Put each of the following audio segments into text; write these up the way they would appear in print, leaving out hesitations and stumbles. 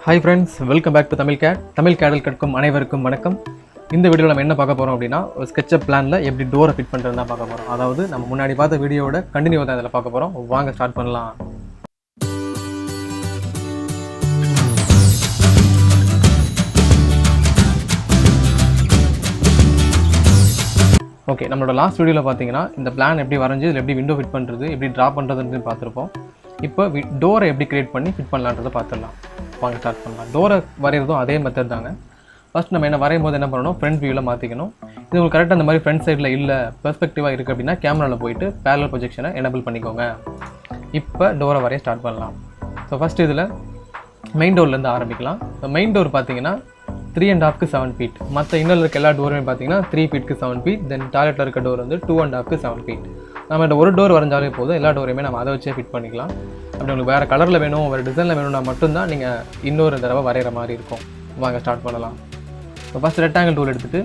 Hi friends, welcome back to Tamil Cat. Tamil Catல் கற்கும் அனைவருக்கும் வணக்கம். இந்த வீடியோவில் நம்ம என்ன பார்க்க போகிறோம் அப்படின்னா ஒரு ஸ்கெட்சப் பிளானில் எப்படி டோரை ஃபிட் பண்ணுறது தான் பார்க்க போகிறோம். அதாவது நம்ம முன்னாடி பார்த்த வீடியோவோட கண்டினியூ தான் இதில் பார்க்க போகிறோம். வாங்க ஸ்டார்ட் பண்ணலாம். ஓகே, நம்மளோட லாஸ்ட் வீடியோவில் பார்த்தீங்கன்னா இந்த பிளான் எப்படி வரைஞ்சி இதில் எப்படி விண்டோ ஃபிட் பண்ணுறது, எப்படி ட்ரா பண்ணுறதுன்னு பார்த்துருப்போம். இப்போ டோரை எப்படி க்ரியேட் பண்ணி ஃபிட் பண்ணலான்றதை பார்த்துடலாம். வாங்க ஸ்டார்ட் பண்ணலாம். டோரை வரைகிறதும் அதே மெத்தட் தாங்க. ஃபஸ்ட் நம்ம என்ன வரையும் போது என்ன பண்ணணும், ஃப்ரண்ட் வியூவில் மாற்றிக்கணும். இது உங்களுக்கு கரெக்டாக அந்த மாதிரி ஃப்ரண்ட் சைடில் இல்லை பெர்ஸ்பெக்டிவாக இருக்குது அப்படின்னா கேமராவில் போயிட்டு பேரலல் ப்ரொஜெக்ஷனை எனபிள் பண்ணிக்கோங்க. இப்போ டோரை வரைய ஸ்டார்ட் பண்ணலாம். ஸோ ஃபஸ்ட் இதில் மெயின் டோர்லேருந்து ஆரம்பிக்கலாம். மெயின் டோர் பார்த்தீங்கன்னா 3.5க்கு 7 feet. மற்ற இன்னரில் இருக்க எல்லா டோருமே பார்த்தீங்கன்னா 3 feetக்கு 7 feet. தென் டாய்லெட்டில் இருக்க டோர் வந்து 2.5க்கு 7 feet. நம்ம இந்த ஒரு டோர் வரைஞ்சாலே போதும், எல்லா டோரையுமே நம்ம அதை வச்சே ஃபிட் பண்ணிக்கலாம். அப்படி உங்களுக்கு வேறு கலரில் வேணும், வேறு டிசைனில் வேணும்னா மட்டும்தான் நீங்கள் இன்னொரு தடவை வரைகிற மாதிரி இருக்கும். வாங்க ஸ்டார்ட் பண்ணலாம். இப்போ ஃபஸ்ட் ரெக்டாங்கிள் டூல் எடுத்துகிட்டு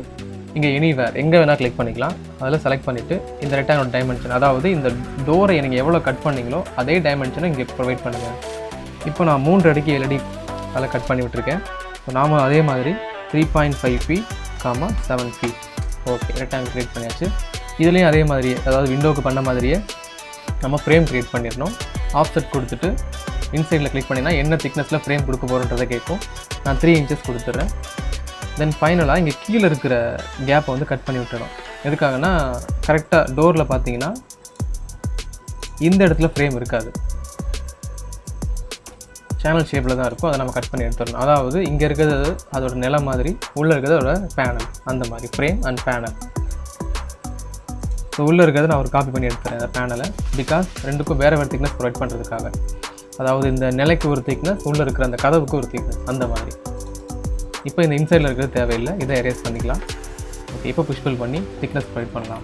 இங்கே எனிவேர் எங்கே வேணால் கிளிக் பண்ணிக்கலாம். அதில் செலக்ட் பண்ணிவிட்டு இந்த ரெக்டாங்கிள் டைமென்ஷன், அதாவது இந்த டோரை நீங்கள் எவ்வளோ கட் பண்ணிங்களோ அதே டைமென்ஷனை இங்கே ப்ரொவைட் பண்ணுங்கள். இப்போ நான் 3 அடிக்கு 7 அடி அதில் கட் பண்ணி விட்டுருக்கேன். ஸோ நாம் அதே மாதிரி 3.5 feet, 7 feet. Okay, rectangle create பண்ணியாச்சு. இதுலேயும் அதே மாதிரியே, அதாவது விண்டோவுக்கு பண்ண மாதிரியே நம்ம ஃப்ரேம் க்ரியேட் பண்ணிடணும். ஆஃப்செட் கொடுத்துட்டு இன்சைடில் கிளிக் பண்ணினா என்ன திக்னஸில் ஃப்ரேம் கொடுக்க போகிறன்றதை கேட்கும். நான் 3 inches கொடுத்துட்றேன். தென் ஃபைனலாக இங்கே கீழே இருக்கிற கேப்பை வந்து கட் பண்ணி விட்டுறோம். எதுக்காகனா கரெக்டாக டோரில் பார்த்தீங்கன்னா இந்த இடத்துல ஃப்ரேம் இருக்காது, சேனல் ஷேப்பில் தான் இருக்கும். அதை நம்ம கட் பண்ணி எடுத்துடணும். அதாவது இங்கே இருக்கிறது அதோட நிலை மாதிரி, உள்ளே இருக்கிறது அதோட பேனல், அந்த மாதிரி ஃப்ரேம் அண்ட் பேனல். ஸோ உள்ளே இருக்கிறத நான் ஒரு காப்பி பண்ணி எடுத்துறேன் அந்த பேனலை, பிகாஸ் ரெண்டுக்கும் வேறு வேறு திக்னஸ் ப்ரொவைட் பண்ணுறதுக்காக. அதாவது இந்த நிலைக்கு ஒரு திக்னஸ், உள்ளே இருக்கிற அந்த கதவுக்கு ஒரு திக்னஸ், அந்த மாதிரி. இப்போ இந்த இன்சைடில் இருக்கிறது தேவையில்லை, இதை எரேஸ் பண்ணிக்கலாம். ஓகே, இப்போ புஷ்பில் பண்ணி திக்னஸ் ப்ரொவைட் பண்ணலாம்.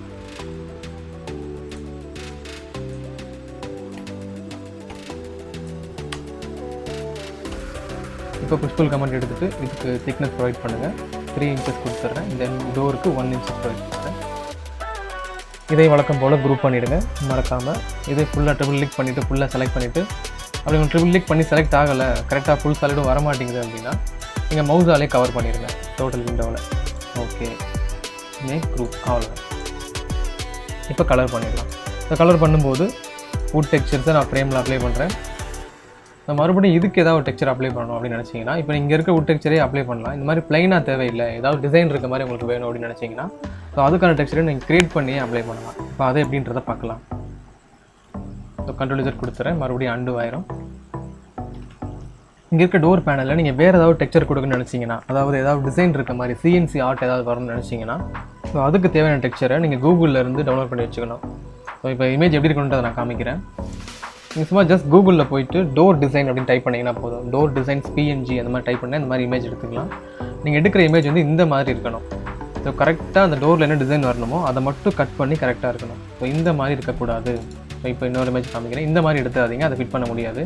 இப்போ புஷ்புல் கமெண்ட் எடுத்துகிட்டு இதுக்கு திக்னஸ் ப்ரொவைட் பண்ணுங்கள். 3 inches கொடுத்துட்றேன். தென் டோருக்கு 1 inch ப்ரொவைட் பண்ணுறேன். இதை வழக்கம் போல் குரூப் பண்ணிவிடுங்க மறக்காமல். இதை ஃபுல்லாக ட்ரிபிள் கிளிக் பண்ணிவிட்டு ஃபுல்லாக செலக்ட் பண்ணிவிட்டு, அப்படி உங்கள் ட்ரிபிள் கிளிக் பண்ணி செலக்ட் ஆகலை, கரெக்டாக ஃபுல் சாலிடும் வரமாட்டேங்குது அப்படின்னா நீங்கள் மவுஸாலே கவர் பண்ணிடுங்க டோட்டல் விண்டோவில். ஓகே, மேக் குரூப், அவ்வளோதான். இப்போ கலர் பண்ணிடலாம். இப்போ கலர் பண்ணும்போது வுட் டெக்ஸ்சர்ஸை நான் ஃப்ரேமில் அப்ளை பண்ணுறேன். நான் மறுபடியும் இதுக்கு ஏதாவது ஒரு டெக்ஸ்சர் அப்ளை பண்ணணும் அப்படின்னு நினச்சிங்கன்னா இப்போ இங்கே இருக்க வுட் டெக்ஸ்சரே அப்ளை பண்ணலாம். இந்த மாதிரி ப்ளைனாக தேவையில்லை, ஏதாவது டிசைன் இருக்க மாதிரி உங்களுக்கு வேணும் அப்படின்னு நினச்சிங்கன்னா ஸோ அதுக்கான டெக்ஸ்சரை நீங்கள் க்ரியேட் பண்ணி அப்ளை பண்ணலாம். இப்போ அதை எப்படின்றத பார்க்கலாம். ஸோ Ctrl+Z கொடுத்துறேன், மறுபடியும் அண்டு ஆயிரும். இங்கே இருக்க டோர் பேனலில் நீங்கள் வேறு ஏதாவது டெக்ஸ்சர் கொடுக்குன்னு நினச்சிங்கன்னா, அதாவது ஏதாவது டிசைன் இருக்க மாதிரி CNC ஆர்ட் ஏதாவது வரணும்னு நினச்சிங்கன்னா ஸோ அதுக்கு தேவையான டெக்ஸ்சரை நீங்கள் கூகுளில் இருந்து டவுன்லோட் பண்ணி வச்சுக்கணும். ஸோ இப்போ இமேஜ் எப்படி இருக்குன்றதை நான் காமிக்கிறேன். நீங்கள் சும்மா ஜஸ்ட் கூகுளில் போயிட்டு டோர் டிசைன் அப்படின்னு டைப் பண்ணிங்கன்னா போதும். டோர் டிசைன்ஸ் PNG அந்த மாதிரி டைப் பண்ணால் இந்த மாதிரி இமேஜ் எடுத்துக்கலாம். நீங்கள் எடுக்கிற இமேஜ் வந்து இந்த மாதிரி இருக்கணும். ஸோ கரெக்டாக அந்த டோரில் என்ன டிசைன் வரணுமோ அதை மட்டும் கட் பண்ணி கரெக்டாக இருக்கணும். ஸோ இந்த மாதிரி இருக்கக்கூடாது. ஸோ இப்போ இன்னொரு இமேஜ் காமிக்கிறேன். இந்த மாதிரி எடுத்துக்காதீங்க, அதை ஃபிட் பண்ண முடியாது.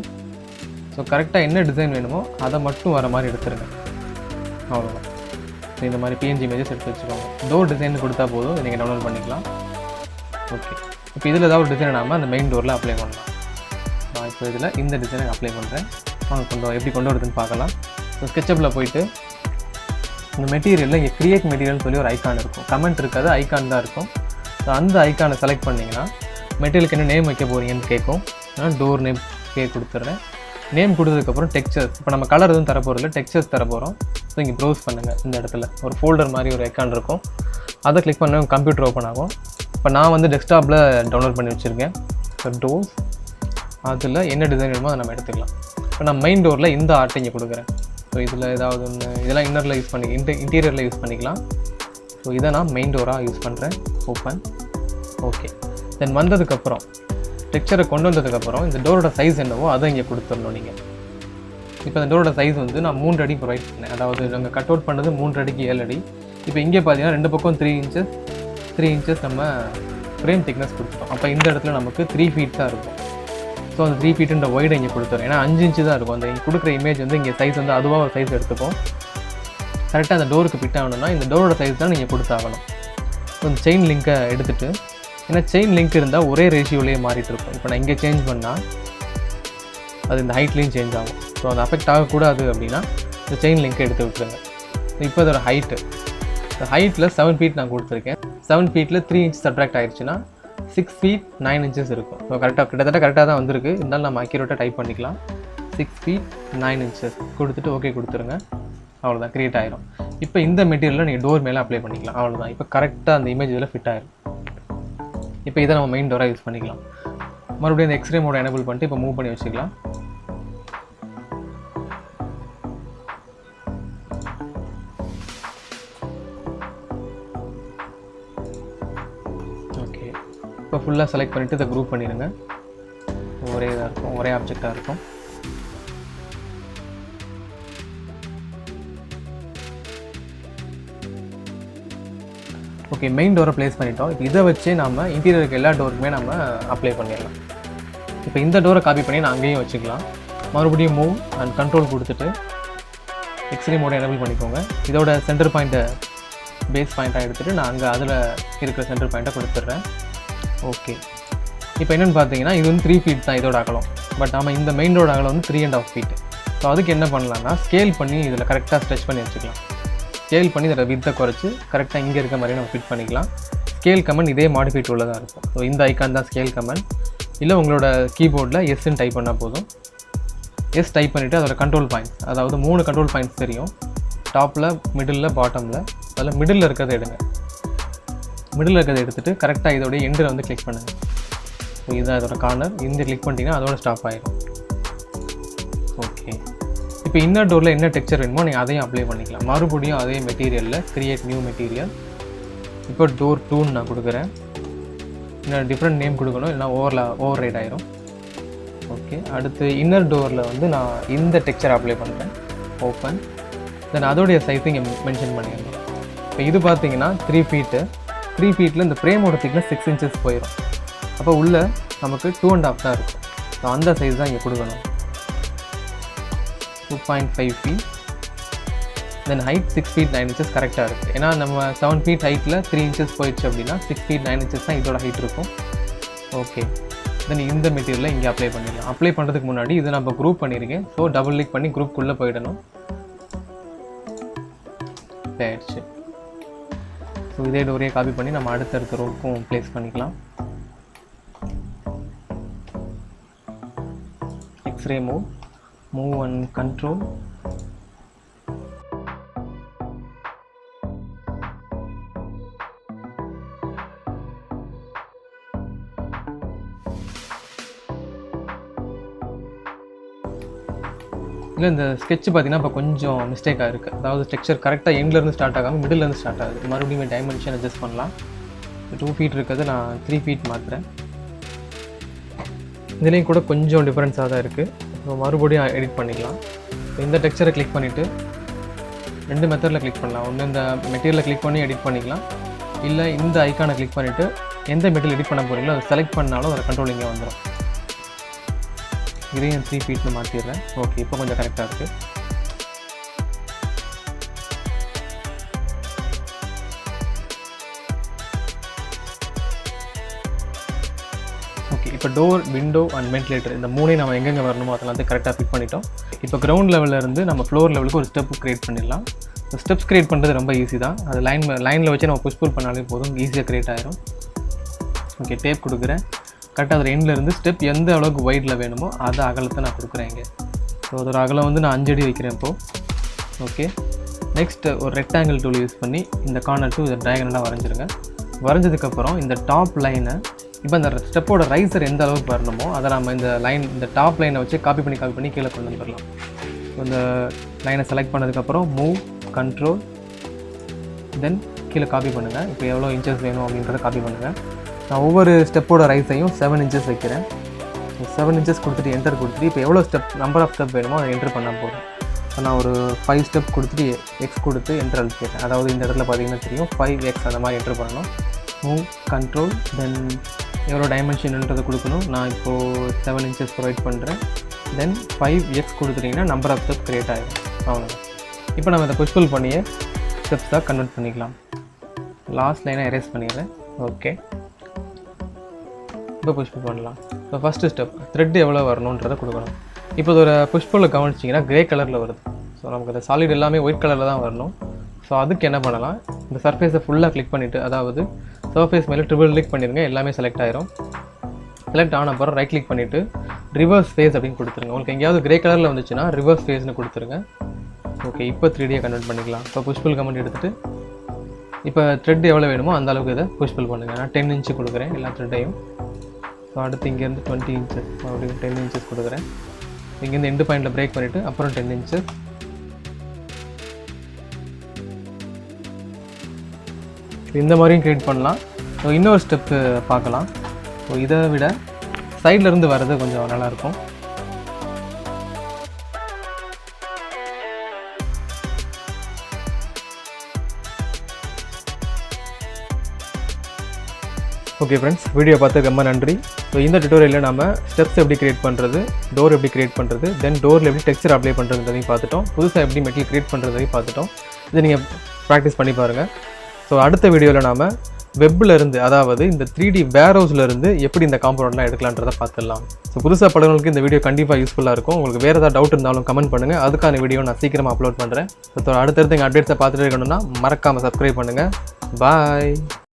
ஸோ கரெக்டாக என்ன டிசைன் வேணுமோ அதை மட்டும் வர மாதிரி எடுத்துருங்க, அவ்வளோதான். ஸோ இந்த மாதிரி PNG இமேஜஸ் எடுத்து வச்சுக்கோங்க. டோர் டிசைன் கொடுத்தா போதும், நீங்கள் டவுன்லோட் பண்ணிக்கலாம். ஓகே, இப்போ இதில் ஏதாவது ஒரு டிசைன் நாம அந்த மெயின் டோரில் அப்ளை பண்ணலாம். நான் இப்போ இதில் இந்த டிசைனை அப்ளை பண்ணுறேன். வாங்க எப்படி கொண்டு வருதுன்னு பார்க்கலாம். ஸோ ஸ்கெட்சப்பில் போயிட்டு இந்த மெட்டீரியலில் இங்கே க்ரியேட் மெட்டீரியல்னு சொல்லி ஒரு ஐக்கான் இருக்கும். கமெண்ட் இருக்காது, ஐக்கான் தான் இருக்கும். ஸோ அந்த ஐக்கானை செலக்ட் பண்ணிங்கன்னா மெட்டீரியலுக்கு என்ன நேம் வைக்க போகிறீங்கன்னு கேட்கும். நான் டோர் நேம் கொடுத்துட்றேன். நேம் கொடுத்ததுக்கப்புறம் டெக்ஸ்சர்ஸ், இப்போ நம்ம கலர் எதுவும் தரப்போகிறதில்ல, டெக்ஸ்சர்ஸ் தர போகிறோம். ஸோ இங்கே ப்ரௌஸ் பண்ணுங்கள். இந்த இடத்துல ஒரு ஃபோல்டர் மாதிரி ஒரு ஐக்கான் இருக்கும், அதை கிளிக் பண்ண கம்ப்யூட்டர் ஓப்பன் ஆகும். இப்போ நான் வந்து டெஸ்க்டாப்பில் டவுன்லோட் பண்ணி வச்சுருக்கேன். ஸோ டோர்ஸ், அதில் என்ன டிசைன் வேணுமோ அதை நம்ம எடுத்துக்கலாம். இப்போ நான் மெயின் டோரில் இந்த ஆர்ட் இங்கே கொடுக்குறேன். ஸோ இதில் ஏதாவது ஒன்று, இதெல்லாம் இன்னரில் யூஸ் பண்ணி இன்டீரியரில் யூஸ் பண்ணிக்கலாம். ஸோ இதை நான் மெயின் டோராக யூஸ் பண்ணுறேன். ஓப்பன். ஓகே, தென் வந்ததுக்கப்புறம் டெக்ஸ்சரை கொண்டு வந்ததுக்கப்புறம் இந்த டோரோட சைஸ் என்னவோ அதை இங்கே கொடுத்துடணும் நீங்கள். இப்போ இந்த டோரோட சைஸ் வந்து நான் 3 அடி ப்ரொவைட் பண்ணேன். அதாவது நாங்கள் கட் அவுட் பண்ணது 3 அடிக்கு 7 அடி. இப்போ இங்கே பார்த்தீங்கன்னா 2 பக்கம் 3 inches நம்ம ஃப்ரேம் திக்னஸ் கொடுத்துட்டோம். அப்போ இந்த இடத்துல நமக்கு 3 feet தான் இருக்கும். ஸோ அந்த 3 feet ஒய்டை இங்கே கொடுத்துரும். ஏன்னா 5 inch தான் இருக்கும். அந்த இங்கே கொடுக்குற இமேஜ் வந்து இங்கே சைஸ் வந்து அதுவாக ஒரு சைஸ் எடுத்துக்கும். கரெக்டாக அந்த டோருக்கு ஃபிட் ஆகணும்னா இந்த டோரோட சைஸ் தான் நீங்கள் கொடுத்தாகணும். ஸோ இந்த செயின் லிங்க்கை எடுத்துகிட்டு, ஏன்னா செயின் லிங்க் இருந்தால் ஒரே ரேஷியோலேயே மாறிட்டு இருக்கும். இப்போ நான் இங்கே சேஞ்ச் பண்ணால் அது இந்த ஹைட்லேயும் சேஞ்ச் ஆகும். ஸோ அந்த அஃபெக்ட் ஆகக்கூடாது அப்படின்னா இந்த செயின் லிங்க்கை எடுத்து விட்டுருங்க. இப்போ இதோட ஹைட்டு, இந்த ஹைட்டில் 7 feet நான் கொடுத்துருக்கேன். 7 feetல 3 inches சப்ட்ராக்ட் ஆகிடுச்சுன்னா 6 feet 9 inches இருக்கும். ஸோ கிட்டத்தட்ட கரெக்டாக தான் வந்திருக்கு. இருந்தாலும் நம்ம அக்யூரேட்டாக டைப் பண்ணிக்கலாம். 6 feet 9 inches கொடுத்துட்டு ஓகே கொடுத்துருங்க. அவ்வளோதான், க்ரியேட் ஆகிடும். இப்போ இந்த மெட்டீரியலை நீங்கள் டோர் மேலே அப்ளை பண்ணிக்கலாம். அவ்வளோதான், இப்போ கரெக்டாக அந்த இமேஜ் இதில் ஃபிட் ஆகிடும். இப்போ இதை நம்ம மெயின் டோராக யூஸ் பண்ணிக்கலாம். மறுபடியும் இந்த எக்ஸ்ரே மோட எனேபிள் பண்ணிட்டு இப்போ மூவ் பண்ணி வச்சுக்கலாம். ஓகே, இப்போ ஃபுல்லாக செலக்ட் பண்ணிவிட்டு இதை குரூப் பண்ணிடுங்க. ஒரே இதாக இருக்கும், ஒரே ஆப்ஜெக்டாக இருக்கும். ஓகே, மெயின் டோரை ப்ளேஸ் பண்ணிட்டோம். இப்போ இதை வச்சு நம்ம இன்டீரியருக்கு எல்லா டோருக்குமே நம்ம அப்ளை பண்ணிடலாம். இப்போ இந்த டோரை காப்பி பண்ணி நான் அங்கேயும் வச்சுக்கலாம். மறுபடியும் மூவ் அண்ட் கண்ட்ரோல் கொடுத்துட்டு எக்ஸ்ரே மோட எனேபிள் பண்ணிக்கோங்க. இதோட சென்டர் பாயிண்ட்டை பேஸ் பாயிண்ட்டாக எடுத்துகிட்டு நான் அங்கே அதில் இருக்கிற சென்டர் பாயிண்ட்டை கொடுத்துட்றேன். ஓகே, இப்போ என்னென்னு பார்த்தீங்கன்னா இது வந்து 3 feet தான் இதோட அகலம். பட் நம்ம இந்த மெயின் டோர் அகலம் வந்து 3.5 feet. ஸோ அதுக்கு என்ன பண்ணலாம்னா ஸ்கேல் பண்ணி இதில் கரெக்டாக ஸ்ட்ரெச் பண்ணி வச்சுக்கலாம். ஸ்கேல் பண்ணி இதில் வித்தை குறைச்சி கரெக்டாக இங்கே இருக்க மாதிரி நம்ம ஃபிட் பண்ணிக்கலாம். ஸ்கேல் கமெண்ட் இதே மாடிஃபை டூலில் தான் இருக்கும். ஸோ இந்த ஐக்கான் தான் ஸ்கேல் கமெண்ட். இல்லை உங்களோட கீபோர்டில் எஸ்ன்னு டைப் பண்ணால் போதும். எஸ் டைப் பண்ணிவிட்டு அதோட கண்ட்ரோல் பாயிண்ட்ஸ், அதாவது 3 கண்ட்ரோல் பாயிண்ட்ஸ் தெரியும். டாப்பில், மிடில், பாட்டமில். அதில் மிடில் இருக்கிறத எடுங்க. மிடில் இருக்கிறத எடுத்துகிட்டு கரெக்டாக இதோடைய எண்டில் வந்து கிளிக் பண்ணுங்கள். ஸோ இதுதான் இதோட கார்னர். இந்த கிளிக் பண்ணிட்டீங்கன்னா அதோட ஸ்டாப் ஆகிடும். ஓகே, இப்போ இன்னர் டோரில் என்ன டெக்ஸ்சர் வேணுமோ நீங்கள் அதையும் அப்ளை பண்ணிக்கலாம். மறுபடியும் அதே மெட்டீரியலில் கிரியேட் நியூ மெட்டீரியல். இப்போ டோர் 2ன்னு நான் கொடுக்குறேன். இன்னும் டிஃப்ரெண்ட் நேம் கொடுக்கணும், இல்லைனா ஓவர் ரைட் ஆயிரும். ஓகே, அடுத்து இன்னர் டோரில் வந்து நான் இந்த டெக்ஸ்சர் அப்ளை பண்ணுறேன். ஓப்பன். தென் அதோடைய சைஸை இங்கே மென்ஷன் பண்ணிடணும். இப்போ இது பார்த்தீங்கன்னா 3 feet. 3 feetல இந்த ஃப்ரேமோட திக்னஸ் 6 inches போயிடும். அப்போ உள்ளே நமக்கு 2.5 தான் இருக்கும். ஸோ அந்த சைஸ் தான் இங்கே கொடுக்கணும். 2.5 feet. Then height 6 feet 9 inches கரெக்டாக இருக்குது. ஏன்னா நம்ம 7 feet ஹைட்டில் 3 inches போயிடுச்சு அப்படின்னா 6 feet 9 inches தான் இதோட ஹைட் இருக்கும். ஓகே, தென் இந்த மெட்டீரியலை இங்கே அப்ளை பண்ணிடலாம். அப்ளை பண்ணுறதுக்கு முன்னாடி இதை நம்ம குரூப் பண்ணியிருக்கேன். ஸோ டபுள் கிளிக் பண்ணி குரூப்புக்குள்ளே போயிடணும். ஆயிடுச்சு. ஸோ இதே டோரையை காப்பி பண்ணி நம்ம அடுத்தடுத்த ரோக்கும் ப்ளேஸ் பண்ணிக்கலாம். X ray move and control. இல்லை இந்த ஸ்கெட்ச் பார்த்தீங்கன்னா இப்போ கொஞ்சம் மிஸ்டேக்காக இருக்குது. அதாவது டெக்ஸ்சர் கரெக்டாக எண்ட்லேருந்து ஸ்டார்ட் ஆகாமல் மிடில்லேருந்து ஸ்டார்ட் ஆகுது. மறுபடியும் டைமென்ஷன் அட்ஜஸ்ட் பண்ணலாம். 2 feet இருக்கிறது நான் 3 feet மாற்றுறேன். இதுலேயும் கூட கொஞ்சம் டிஃப்ரென்ஸாக தான் இருக்குது. ஸோ மறுபடியும் எடிட் பண்ணிக்கலாம். இந்த டெக்ஸ்சரை கிளிக் பண்ணிவிட்டு 2 மெத்தடில் கிளிக் பண்ணலாம். ஒன்று இந்த மெட்டீரியலை கிளிக் பண்ணி எடிட் பண்ணிக்கலாம். இல்லை இந்த ஐக்கானை கிளிக் பண்ணிவிட்டு எந்த மெட்டீரியல் எடிட் பண்ண போகிறீங்களோ அதை செலக்ட் பண்ணாலும் அதை கண்ட்ரோல் இங்கே வந்துடும். இதையும் 3 feetனு மாற்றிடுறேன். ஓகே, இப்போ கொஞ்சம் கரெக்டாக இருக்குது. ஓகே, இப்போ டோர், விண்டோ அண்ட் வென்டிலேட்டர் இந்த 3ஐயும் நம்ம எங்கெங்கே வரணுமோ அதெல்லாம் வந்து கரெக்டாக ஃபிட் பண்ணிட்டோம். இப்போ கிரவுண்ட் லெவலில் இருந்து நம்ம ஃப்ளோர் லெவலுக்கு ஒரு ஸ்டெப் க்ரியேட் பண்ணிடலாம். ஸ்டெப்ஸ் க்ரியேட் பண்ணுறது ரொம்ப ஈஸி தான். அது லைனில் வச்சு நம்ம புஷ் புல் பண்ணாலே போதும், ஈஸியாக க்ரியேட் ஆகிரும். ஓகே, டேப் கொடுக்குறேன். கரெக்டாக அதில் எண்ட்லேருந்து ஸ்டெப் எந்த அளவுக்கு வைடில் வேணுமோ அதை அகலத்தை நான் கொடுக்குறேன் இங்கே. ஸோ அதோட அகலம் வந்து நான் 5 அடி வைக்கிறேன் இப்போது. ஓகே, நெக்ஸ்ட் ஒரு ரெக்டாங்கிள் டூல் யூஸ் பண்ணி இந்த கார்னர் டூ இதை டயகனலாக வரைஞ்சிருங்க. வரைஞ்சதுக்கப்புறம் இந்த டாப் லைனை, இப்போ இந்த ஸ்டெப்போட ரைசர் எந்த அளவுக்கு வரணுமோ அதை நம்ம இந்த டாப் லைனை வச்சு காப்பி பண்ணி கீழே கொண்டு வந்துடலாம். ஸோ இந்த லைனை செலக்ட் பண்ணதுக்கப்புறம் மூவ், கண்ட்ரோல், தென் கீழே காப்பி பண்ணுங்கள். இப்போ எவ்வளோ இன்ச்சஸ் வேணும் அப்படின்றத காப்பி பண்ணுங்கள். நான் ஒவ்வொரு ஸ்டெப்போட ரைஸையும் 7 inches வைக்கிறேன். 7 inches கொடுத்துட்டு என்டர் கொடுத்துட்டு இப்போ எவ்வளோ நம்பர் ஆஃப் ஸ்டெப் வேணுமோ அதை என்டர் பண்ணால் போதும். இப்போ நான் ஒரு 5 ஸ்டெப் கொடுத்துட்டு எக்ஸ் கொடுத்து என்டர் அழுத்திக்கிறேன். அதாவது இந்த இடத்துல பார்த்தீங்கன்னா தெரியும் 5x அந்த மாதிரி என்டர் பண்ணணும். மூவ், கண்ட்ரோல், தென் எவ்வளோ டைமென்ஷன்ன்றதை கொடுக்கணும். நான் இப்போது 7 inches ப்ரொவைட் பண்ணுறேன். தென் 5x கொடுத்துட்டிங்கன்னா நம்பர் ஆஃப் ஸ்டெப் க்ரியேட் ஆகிடும். அவ்வளோதான். இப்போ நம்ம இதை புஷ் புல் பண்ணியே ஸ்டெப்ஸாக கன்வெர்ட் பண்ணிக்கலாம். லாஸ்ட் லைனை எரேஸ் பண்ணிடுறேன். ஓகே, இப்போ புஷ் பண்ணலாம். இப்போ ஃபஸ்ட்டு ஸ்டெப் த்ரெட் எவ்வளோ வரணுன்றதை கொடுக்கணும். இப்போ இது ஒரு புஷ் புல்லை கவனிச்சிங்கன்னா கிரே கலரில் வருது. ஸோ நமக்கு அந்த சாலிட் எல்லாமே ஒயிட் கலரில் தான் வரணும். ஸோ அதுக்கு என்ன பண்ணலாம், இந்த சர்ஃபேஸை ஃபுல்லாக கிளிக் பண்ணிவிட்டு, அதாவது சர்ஃபேஸ் மேலே ட்ரிபிள் கிளிக் பண்ணிடுங்க, எல்லாமே செலக்ட் ஆயிரும். செலக்ட் ஆன அப்புறம் ரைட் கிளிக் பண்ணிவிட்டு ரிவர்ஸ் ஃபேஸ் அப்படின்னு கொடுத்துருங்க. உங்களுக்கு எங்கேயாவது கிரே கலரில் வந்துச்சுன்னா ரிவர்ஸ் ஃபேஸ்னு கொடுத்துருங்க. ஓகே, இப்போ 3Dயை கன்வெர்ட் பண்ணிக்கலாம். இப்போ புஷ் புல் கமெண்ட் எடுத்துகிட்டு இப்போ த்ரெட் எவ்வளோ வேணுமோ அந்த அளவுக்கு இதை புஷ் புல் பண்ணுங்கள். நான் 10 இன்ச்சு கொடுக்குறேன் எல்லா த்ரெட்டையும். ஸோ அடுத்து இங்கேருந்து 20 இன்ச்சஸ் மறுபடியும் 10 இன்ச்சஸ் கொடுக்குறேன். இங்கேருந்து எண்டு பாயிண்டில் பிரேக் பண்ணிவிட்டு அப்புறம் 10 இன்ச்சஸ். இந்த மாதிரியும் க்ரியேட் பண்ணலாம். ஸோ இன்னொரு ஸ்டெப்பு பார்க்கலாம். ஸோ இதை விட சைட்லேருந்து வர்றது கொஞ்சம் நல்லாயிருக்கும். ஓகே ஃப்ரெண்ட்ஸ், வீடியோ பார்த்து ரொம்ப நன்றி. ஸோ இந்த டியூட்டோரியலில் நம்ம ஸ்டெப்ஸ் எப்படி கிரியேட் பண்ணுறது, டோர் எப்படி கிரியேட் பண்ணுறது, தென் டோரில் எப்படி டெக்ஸ்சர் அப்ளை பண்ணுறதுன்றதையும் பார்த்துட்டோம். புதுசாக எப்படி மெட்டீரியல் கிரியேட் பண்ணுறதையும் பார்த்துட்டோம். இதை நீங்கள் ப்ராக்டிஸ் பண்ணி பாருங்கள். ஸோ அடுத்த வீடியோவில் நாம் வெப்பில் இருந்து, அதாவது இந்த 3D வேர்ஹவுஸில் இருந்து எப்படி இந்த காம்பவுண்ட்லாம் எடுக்கலான்றதை பார்த்துடலாம். ஸோ புதுசாக படங்களுக்கு இந்த வீடியோ கண்டிப்பாக யூஸ்ஃபுல்லாக இருக்கும். உங்களுக்கு வேறு ஏதாவது டவுட் இருந்தாலும் கமெண்ட் பண்ணுங்கள், அதுக்கான வீடியோ நான் சீக்கிரமாக அப்லோட் பண்ணுறேன். ஸோ அடுத்தடுத்து எங்கள் அப்டேட்ஸை பார்த்துட்டு இருக்கணும்னா மறக்காமல் சப்ஸ்கிரைப் பண்ணுங்கள். பாய்.